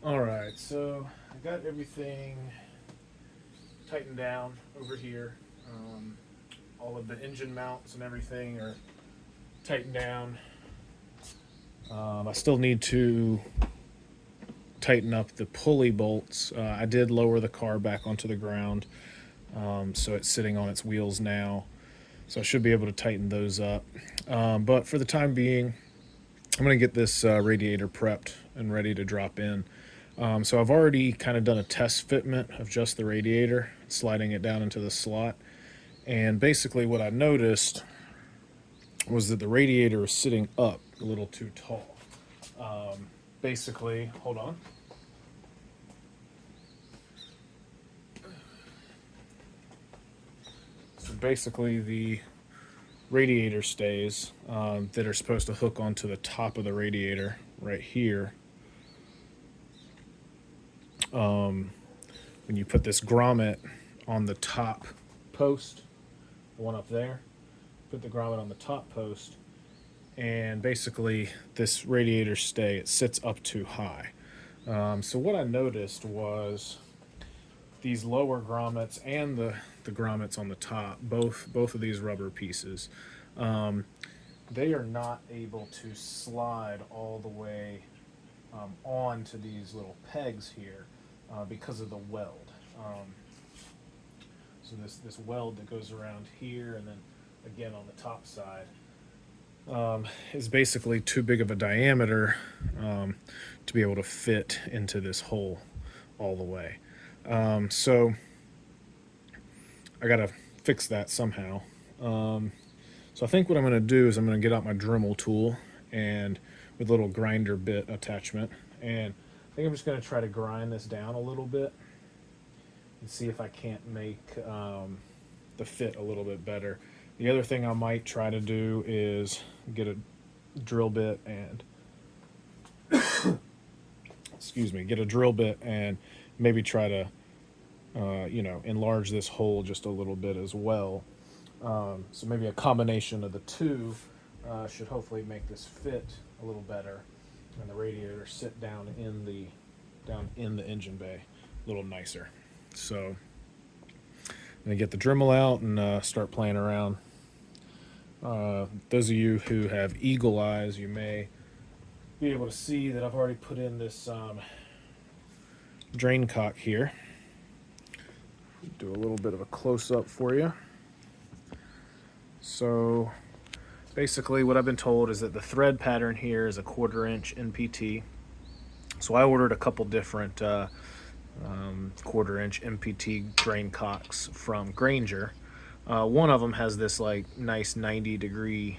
Alright, so I got everything tightened down over here. Um, all of the engine mounts and everything are tightened down. I still need to tighten up the pulley bolts. I did lower the car back onto the ground, so it's sitting on its wheels now. So I should be able to tighten those up. But for the time being, I'm going to get this radiator prepped and ready to drop in. So I've already kind of done a test fitment of just the radiator, sliding it down into the slot. And basically what I noticed was that the radiator is sitting up a little too tall. Basically, hold on. So basically the radiator stays that are supposed to hook onto the top of the radiator right here. When you put this grommet on the top post, the one up there, put the grommet on the top post, and basically this radiator stay, it sits up too high. So what I noticed was these lower grommets and the grommets on the top, both of these rubber pieces, they are not able to slide all the way onto these little pegs here because of the weld. So this weld that goes around here and then again on the top side is basically too big of a diameter to be able to fit into this hole all the way. So I gotta fix that somehow. So I think what I'm gonna do is I'm gonna get out my Dremel tool and with a little grinder bit attachment, and I think I'm just gonna try to grind this down a little bit and see if I can't make the fit a little bit better. The other thing I might try to do is get a drill bit and get a drill bit and maybe try to enlarge this hole just a little bit as well. So maybe a combination of the two should hopefully make this fit a little better, and the radiator sit down in the engine bay a little nicer. So I'm gonna get the Dremel out and start playing around. Those of you who have eagle eyes, you may be able to see that I've already put in this drain cock here. Do a little bit of a close-up for you. So basically what I've been told is that the thread pattern here is a 1/4 inch NPT. So I ordered a couple different 1/4 inch NPT drain cocks from Granger. One of them has this like nice 90-degree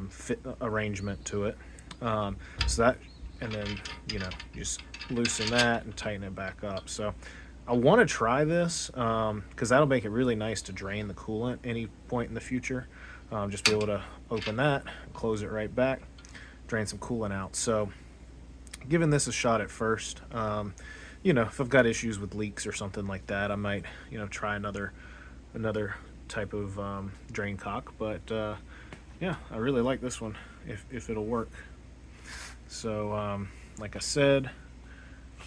fit arrangement to it. So that, and then you just loosen that and tighten it back up. So I want to try this because that'll make it really nice to drain the coolant any point in the future. Just be able to open that, close it right back, drain some coolant out. So giving this a shot at first. If I've got issues with leaks or something like that, I might try another type of drain cock. But yeah, I really like this one if it'll work. So like I said,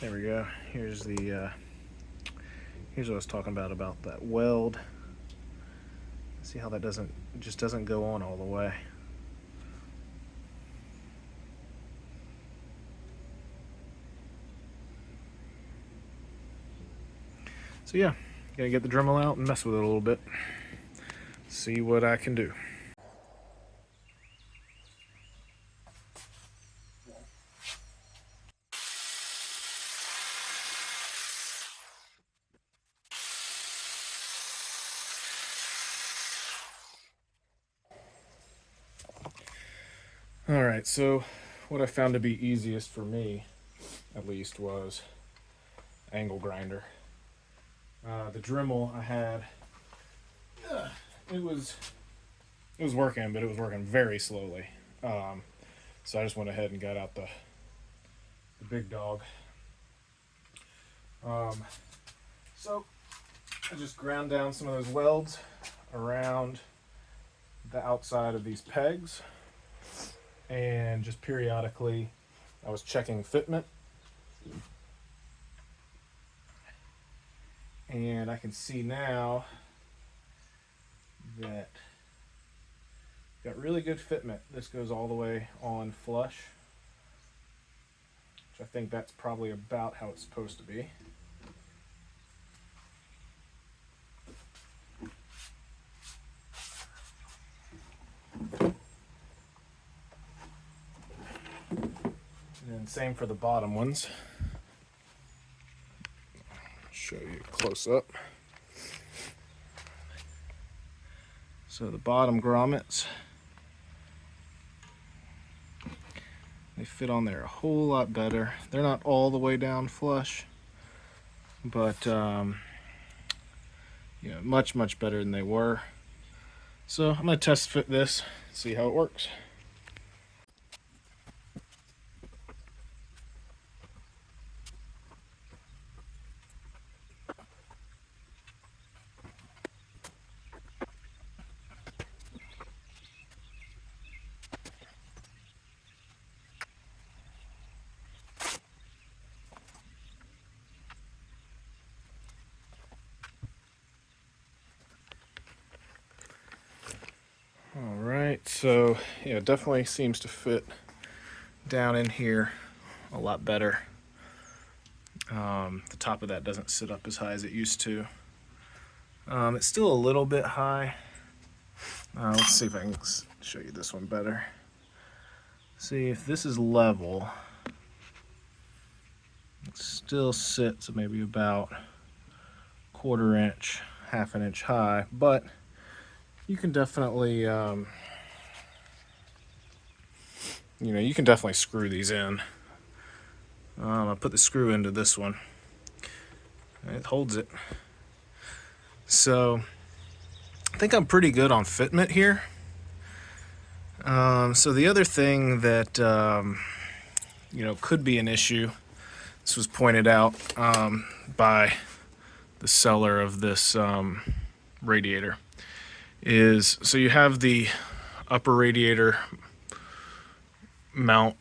there we go. Here's what I was talking about that weld. See how that just doesn't go on all the way. So yeah, gonna get the Dremel out and mess with it a little bit. See what I can do. Alright, so what I found to be easiest for me, at least, was angle grinder. The Dremel I had, it was working, but it was working very slowly. So I just went ahead and got out the big dog. So I just ground down some of those welds around the outside of these pegs, and just periodically I was checking fitment And I can see now that got really good fitment. This goes all the way on flush, which I think that's probably about how it's supposed to be. And same for the bottom ones. Show you close up. So the bottom grommets, they fit on there a whole lot better. They're not all the way down flush, but you know, much better than they were. So I'm gonna test fit this, see how it works. All right, so yeah, definitely seems to fit down in here a lot better. The top of that doesn't sit up as high as it used to. It's still a little bit high. Let's see if I can show you this one better. See, if this is level, it still sits maybe about 1/4 inch, 1/2 inch high, but you can definitely, you know, you can definitely screw these in. I put the screw into this one. It holds it. So I think I'm pretty good on fitment here. So the other thing that you know, could be an issue, this was pointed out by the seller of this radiator, is so you have the upper radiator mount,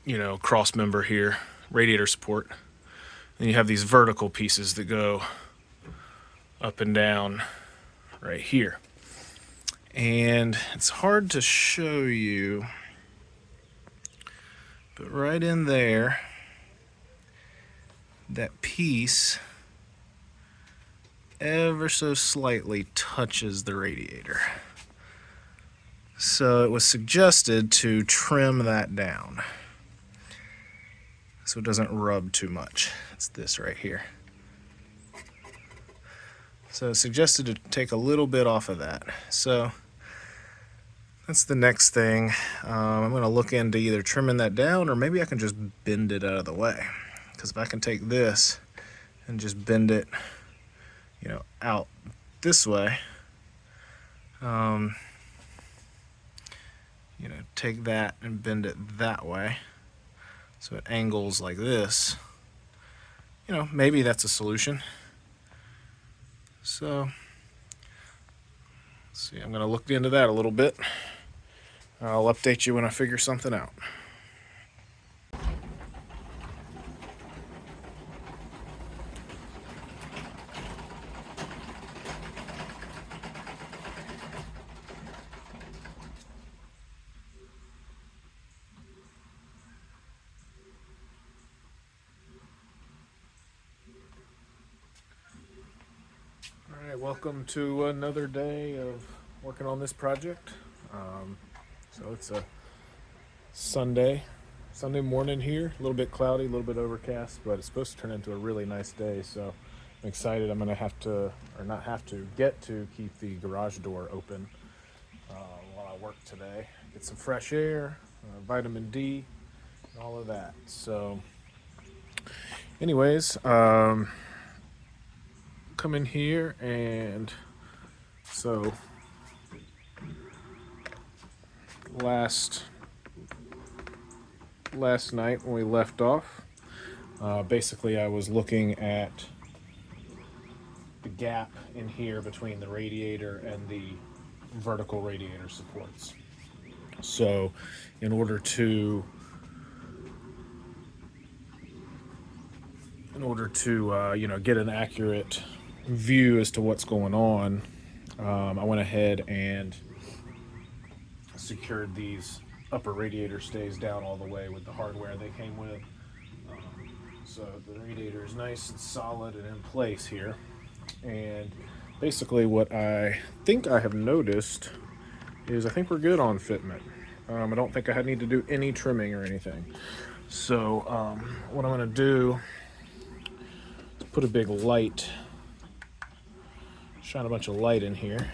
you know, cross member here, radiator support, and you have these vertical pieces that go up and down right here. And it's hard to show you, but right in there, that piece ever so slightly touches the radiator. So it was suggested to trim that down so it doesn't rub too much. It's this right here. So it's suggested to take a little bit off of that. So that's the next thing. I'm going to look into either trimming that down, or maybe I can just bend it out of the way. Because if I can take this and just bend it, you know, out this way, you know, take that and bend it that way so it angles like this, you know, maybe that's a solution. So let's see, I'm going to look into that a little bit. I'll update you when I figure something out. All right, welcome to another day of working on this project. So it's a Sunday morning here, a little bit cloudy, a little bit overcast, but it's supposed to turn into a really nice day. So I'm excited. I'm gonna have to, or not have to, get to keep the garage door open while I work today. Get some fresh air, vitamin D, and all of that. So anyways, come in here, and so last night when we left off, basically I was looking at the gap in here between the radiator and the vertical radiator supports. So in order to in order to get an accurate view as to what's going on, I went ahead and secured these upper radiator stays down all the way with the hardware they came with. So the radiator is nice and solid and in place here. And basically what I think I have noticed is I think we're good on fitment. I don't think I need to do any trimming or anything. So what I'm going to do is put a big light, shine a bunch of light in here,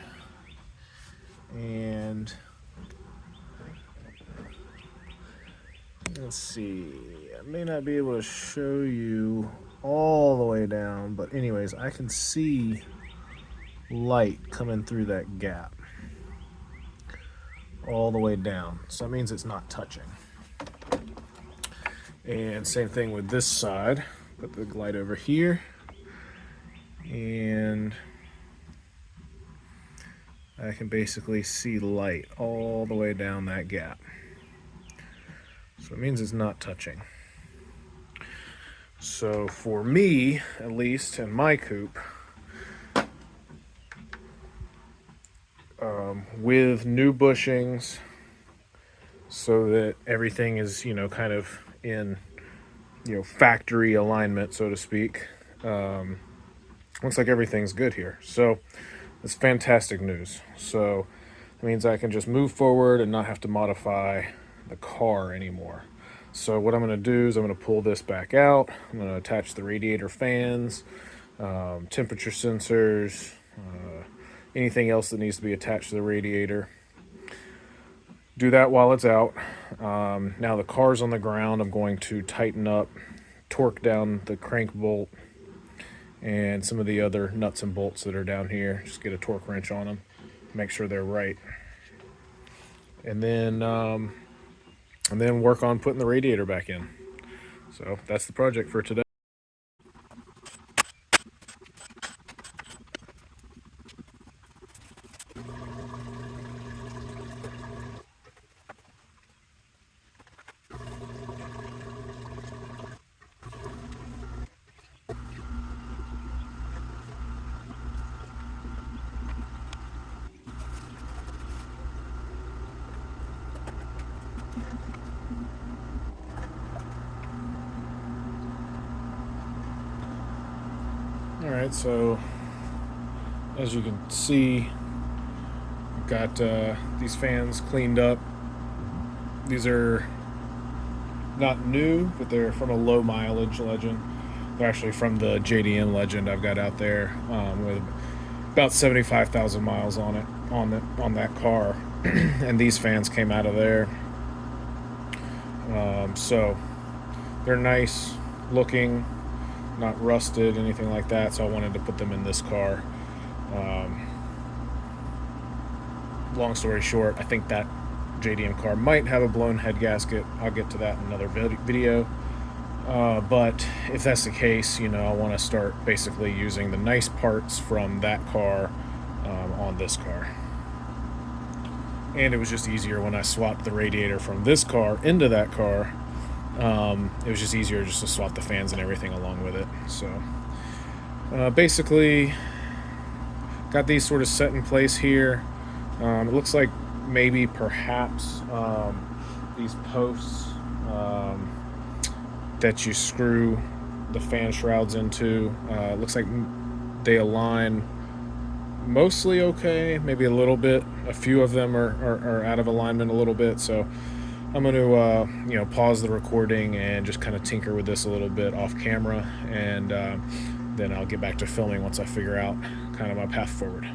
and let's see, I may not be able to show you all the way down, but anyways, I can see light coming through that gap all the way down. So that means it's not touching. And same thing with this side. Put the light over here, and I can basically see light all the way down that gap. So it means it's not touching. So for me, at least in my coupe, with new bushings, so that everything is, kind of in, factory alignment, so to speak. Looks like everything's good here. So it's fantastic news. So it means I can just move forward and not have to modify the car anymore. So what I'm going to do is I'm going to pull this back out. I'm going to attach the radiator fans, temperature sensors, anything else that needs to be attached to the radiator. Do that while it's out. Now the car's on the ground. I'm going to tighten up, torque down the crank bolt and some of the other nuts and bolts that are down here. Just get a torque wrench on them, make sure they're right, and then work on putting the radiator back in. So that's the project for today. Alright, so as you can see, I've got these fans cleaned up. These are not new, but they're from a low mileage Legend. They're actually from the JDM Legend I've got out there, with about 75,000 miles on it, on that car. And these fans came out of there. So they're nice looking, not rusted, anything like that, so I wanted to put them in this car. Long story short, I think that JDM car might have a blown head gasket. I'll get to that in another video. But if that's the case, I want to start basically using the nice parts from that car on this car. And it was just easier when I swapped the radiator from this car into that car. It was just easier just to swap the fans and everything along with it. So basically got these sort of set in place here. It looks like maybe perhaps these posts that you screw the fan shrouds into, it looks like they align mostly okay, maybe a little bit. A few of them are out of alignment a little bit, so I'm going to pause the recording and just kind of tinker with this a little bit off camera, and then I'll get back to filming once I figure out kind of my path forward.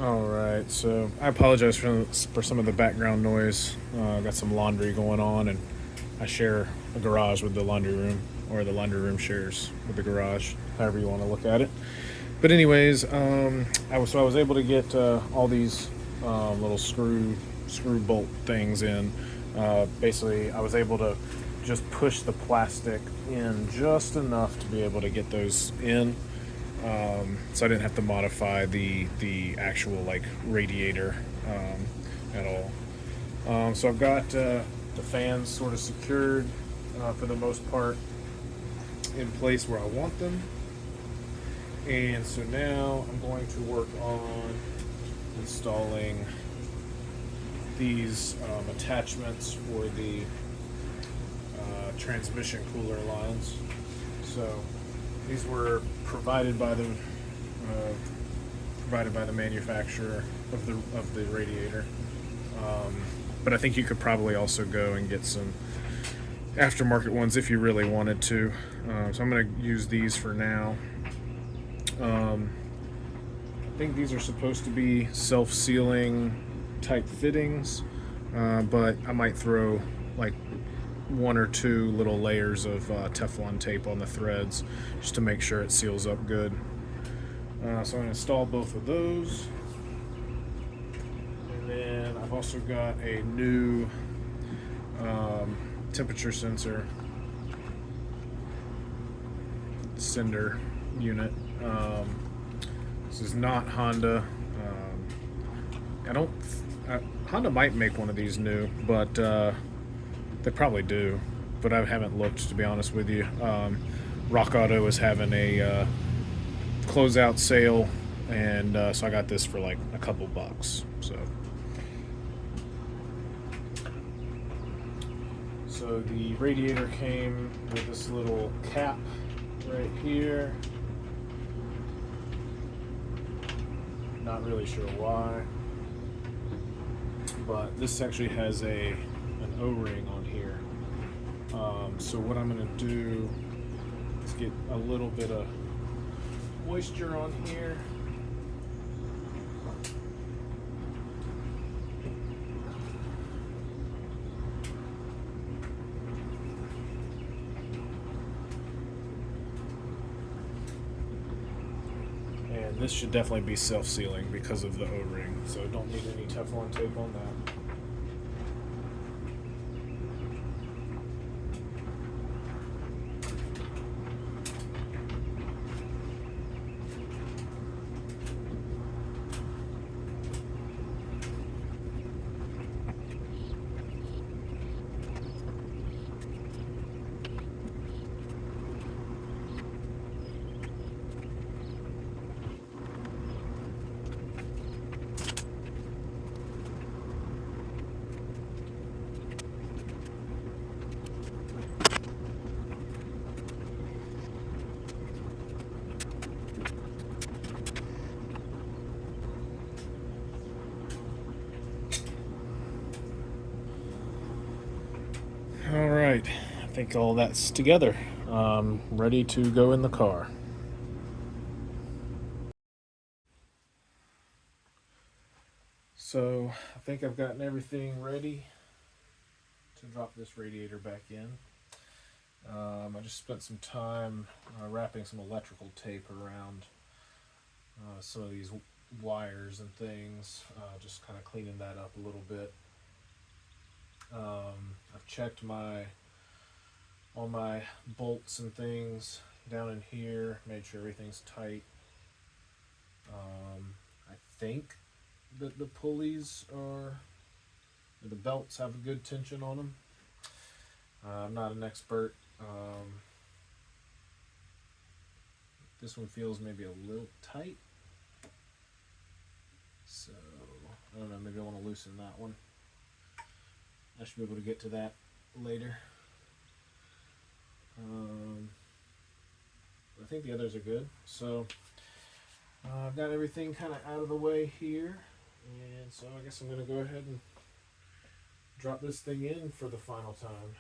Alright, so I apologize for some of the background noise. I've got some laundry going on, and I share a garage with the laundry room, or the laundry room shares with the garage, however you want to look at it. But anyways, I was able to get all these little screw bolt things in. Basically, I was able to just push the plastic in just enough to be able to get those in. So I didn't have to modify the actual radiator at all. So I've got the fans sort of secured. for the most part in place where I want them. And so now I'm going to work on installing these attachments for the transmission cooler lines. So these were provided by the manufacturer of the radiator. But I think you could probably also go and get some aftermarket ones if you really wanted to. So I'm going to use these for now. I think these are supposed to be self-sealing type fittings, but I might throw like one or two little layers of Teflon tape on the threads just to make sure it seals up good. So I'm going to install both of those. And then I've also got a new temperature sensor sender unit. This is not Honda. Honda might make one of these new, but they probably do. But I haven't looked, to be honest with you. Rock Auto is having a closeout sale, and so I got this for like a couple bucks. So the radiator came with this little cap right here. Not really sure why, but this actually has an O-ring on here. So what I'm going to do is get a little bit of moisture on here. And this should definitely be self-sealing because of the O-ring, so don't need any Teflon tape on that. All right, I think all that's together. Ready to go in the car. So I think I've gotten everything ready to drop this radiator back in. I just spent some time wrapping some electrical tape around some of these wires and things, just kind of cleaning that up a little bit. I've checked all my bolts and things down in here, made sure everything's tight. I think that the pulleys the belts have a good tension on them. I'm not an expert. This one feels maybe a little tight, so I don't know, maybe I want to loosen that one. I should be able to get to that later. I think the others are good. So I've got everything kind of out of the way here, and so I guess I'm going to go ahead and drop this thing in for the final time.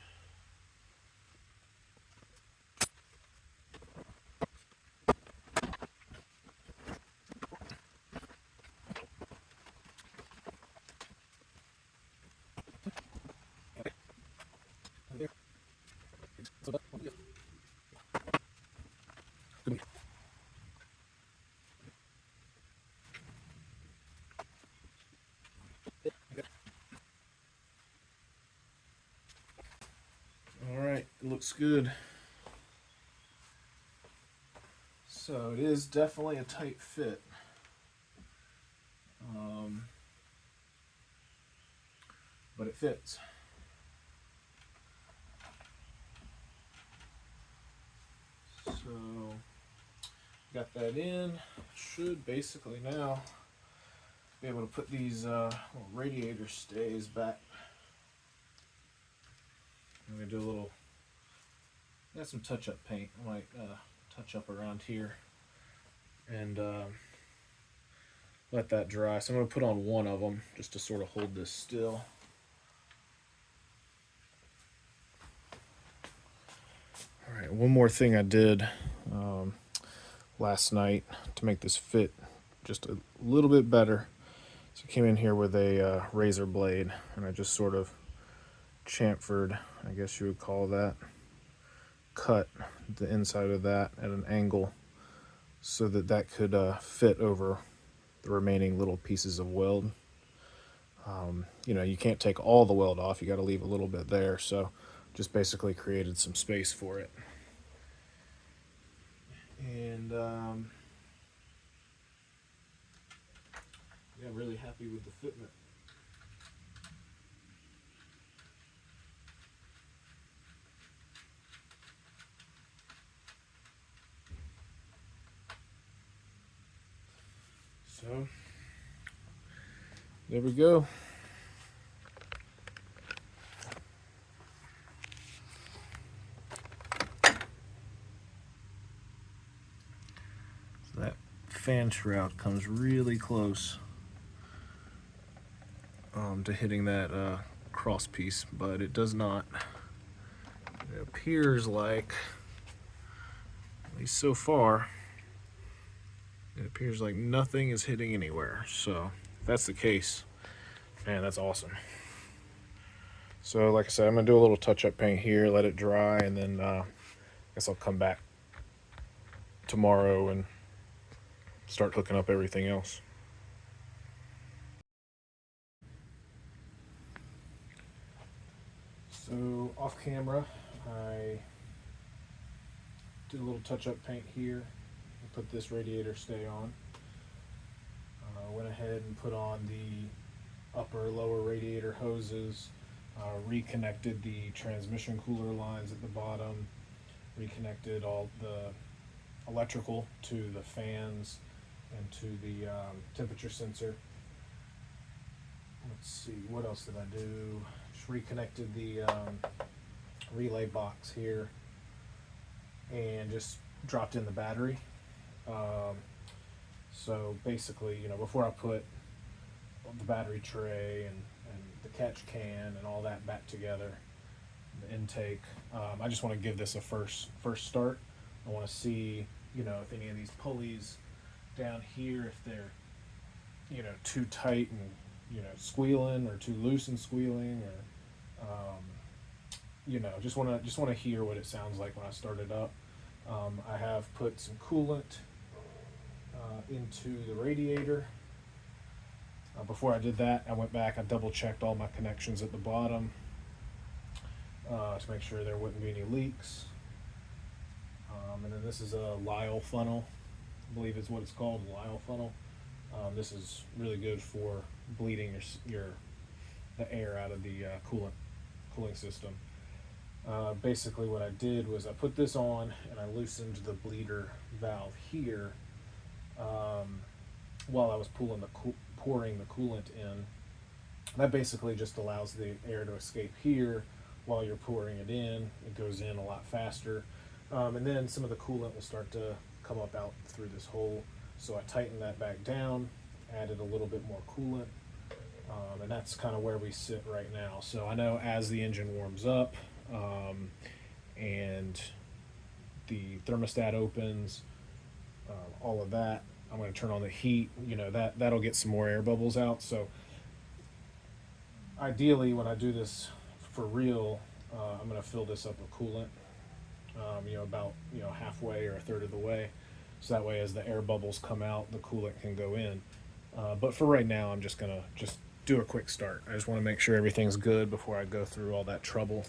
Alright, it looks good. So it is definitely a tight fit. But it fits. So got that in. Should basically now be able to put these little radiator stays back. I'm gonna do a little. Got some touch-up paint. I might touch up around here and let that dry. So I'm gonna put on one of them just to sort of hold this still. All right, one more thing I did last night to make this fit just a little bit better. So I came in here with a razor blade and I just sort of chamfered, I guess you would call that, cut the inside of that at an angle so that that could fit over the remaining little pieces of weld. You know, you can't take all the weld off, you got to leave a little bit there, so just basically created some space for it. And yeah, really happy with the fitment. So there we go. So that fan shroud comes really close to hitting that cross piece, but it does not. It appears like, at least so far, it appears like nothing is hitting anywhere. So if that's the case, man, that's awesome. So like I said, I'm gonna do a little touch-up paint here, let it dry, and then I guess I'll come back tomorrow and start hooking up everything else. So off camera, I did a little touch-up paint here and put this radiator stay on. Went ahead and put on the upper lower radiator hoses, reconnected the transmission cooler lines at the bottom, reconnected all the electrical to the fans and to the temperature sensor. Let's see, what else did I do? Just reconnected the relay box here and just dropped in the battery. So basically, you know, before I put the battery tray and the catch can and all that back together, the intake, I just want to give this a first start. I want to see, you know, if any of these pulleys down here, if they're, you know, too tight and, you know, squealing, or too loose and squealing, or you know, just want to hear what it sounds like when I start it up. I have put some coolant into the radiator. Before I did that, I went back, I double checked all my connections at the bottom to make sure there wouldn't be any leaks. And then this is a Lyle funnel, I believe is what it's called, Lyle funnel. This is really good for bleeding the air out of the cooling system. Basically what I did was I put this on and I loosened the bleeder valve here while I was pouring the coolant in. That basically just allows the air to escape here while you're pouring it in. It goes in a lot faster, and then some of the coolant will start to come up out through this hole. So I tightened that back down, added a little bit more coolant, and that's kind of where we sit right now. So I know as the engine warms up and the thermostat opens, all of that, I'm going to turn on the heat. You know, that'll get some more air bubbles out. So ideally, when I do this for real, I'm going to fill this up with coolant, you know, about, you know, halfway or a third of the way. So that way, as the air bubbles come out, the coolant can go in. But for right now, I'm just going to do a quick start. I just want to make sure everything's good before I go through all that trouble.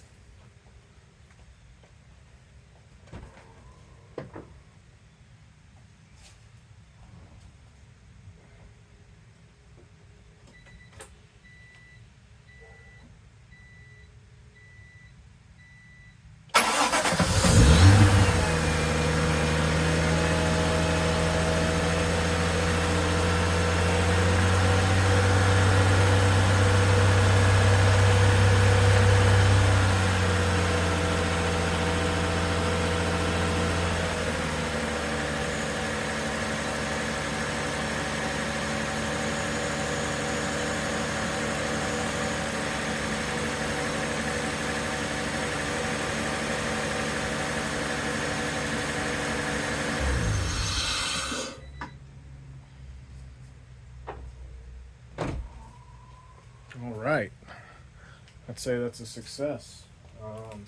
I'd say that's a success. I'm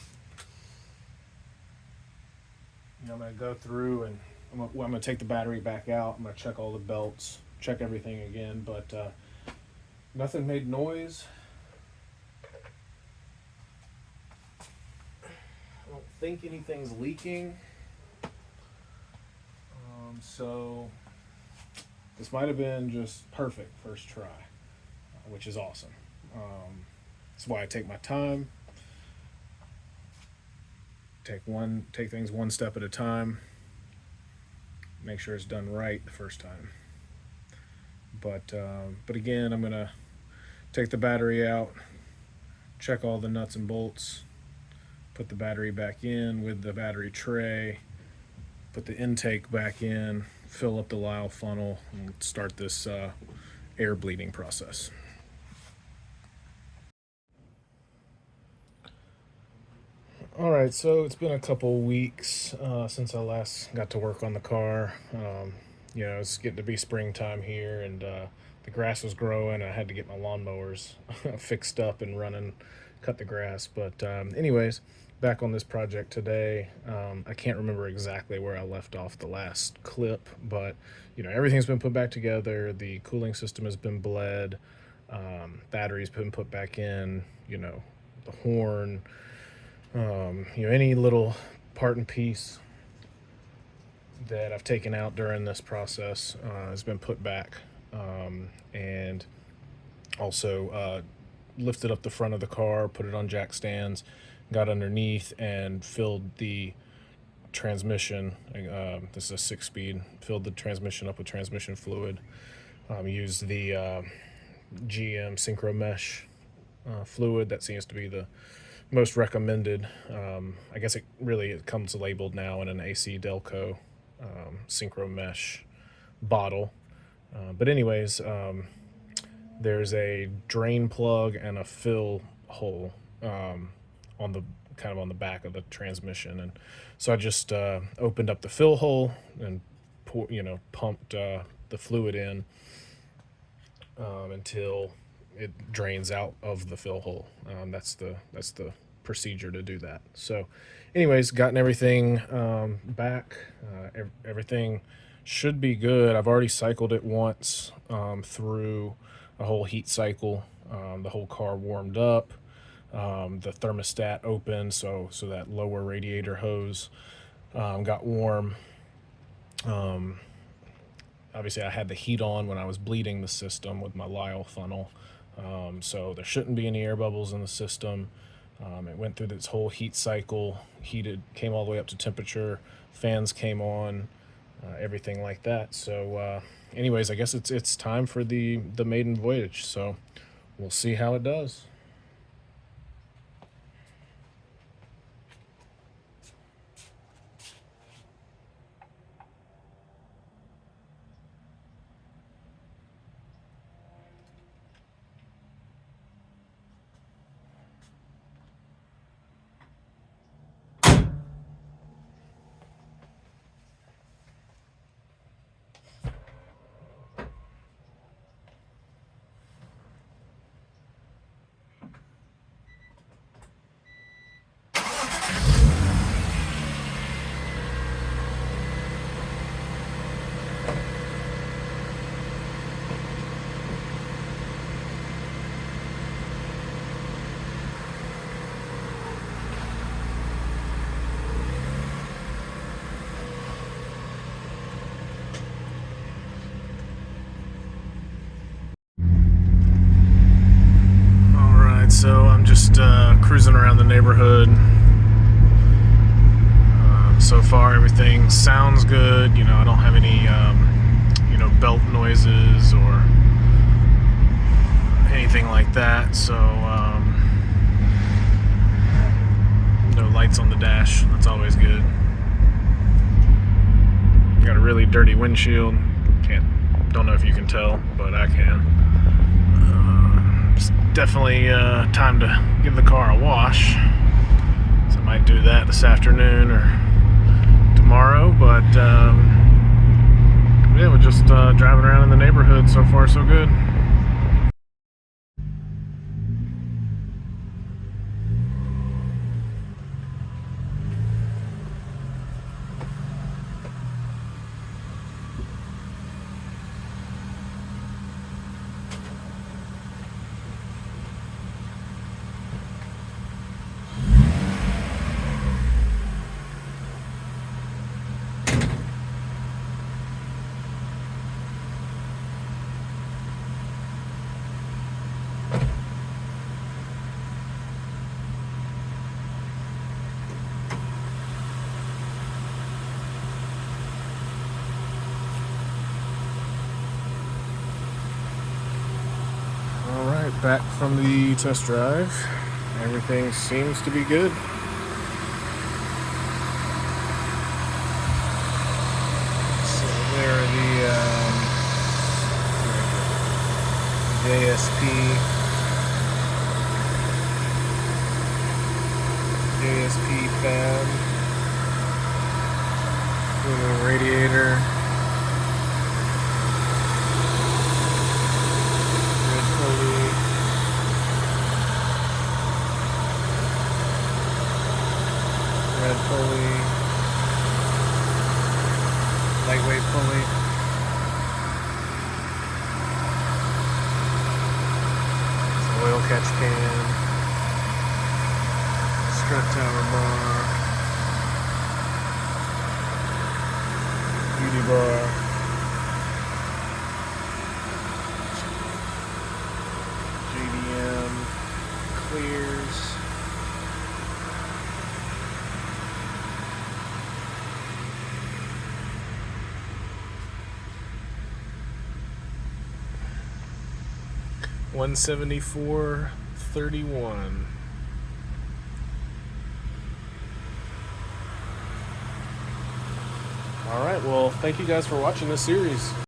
going to go through and I'm going to take the battery back out. I'm going to check all the belts, check everything again, but nothing made noise. I don't think anything's leaking. So this might have been just perfect first try, which is awesome. That's why I take my time. Take things one step at a time. Make sure it's done right the first time. But again, I'm gonna take the battery out, check all the nuts and bolts, put the battery back in with the battery tray, put the intake back in, fill up the Lyle funnel, and start this air bleeding process. Alright, so it's been a couple weeks since I last got to work on the car. It's getting to be springtime here, and the grass was growing. I had to get my lawnmowers fixed up and running, cut the grass. But anyways, back on this project today. I can't remember exactly where I left off the last clip, but everything's been put back together. The cooling system has been bled. Battery's been put back in. The horn. Any little part and piece that I've taken out during this process has been put back, and also lifted up the front of the car, put it on jack stands, got underneath and filled the transmission. This is a 6-speed. Filled the transmission up with transmission fluid. Used the GM Synchro Mesh fluid. That seems to be the most recommended. I guess it comes labeled now in an AC Delco Synchro Mesh bottle. But anyways, there's a drain plug and a fill hole on the back of the transmission, and so I just opened up the fill hole and pumped the fluid in until it drains out of the fill hole. That's the procedure to do that. So anyways, gotten everything back. Everything should be good. I've already cycled it once through a whole heat cycle. The whole car warmed up. The thermostat opened, so that lower radiator hose got warm. Obviously I had the heat on when I was bleeding the system with my Lyle funnel. So there shouldn't be any air bubbles in the system. It went through this whole heat cycle, came all the way up to temperature, fans came on, everything like that. So anyways, I guess it's time for the maiden voyage. So we'll see how it does. So I'm just cruising around the neighborhood. So far everything sounds good. I don't have any belt noises or anything like that. So no lights on the dash. That's always good. Got a really dirty windshield. Don't know if you can tell, but I can. It's definitely time to give the car a wash. So I might do that this afternoon or tomorrow, but yeah, we're just driving around in the neighborhood. So far so good. Back from the test drive. Everything seems to be good. So there are the JSP fan, little radiator, red pulley, lightweight pulley, oil catch can, strut tower bar, beauty bar, JDM clears, $174.31. All right, well, thank you guys for watching this series.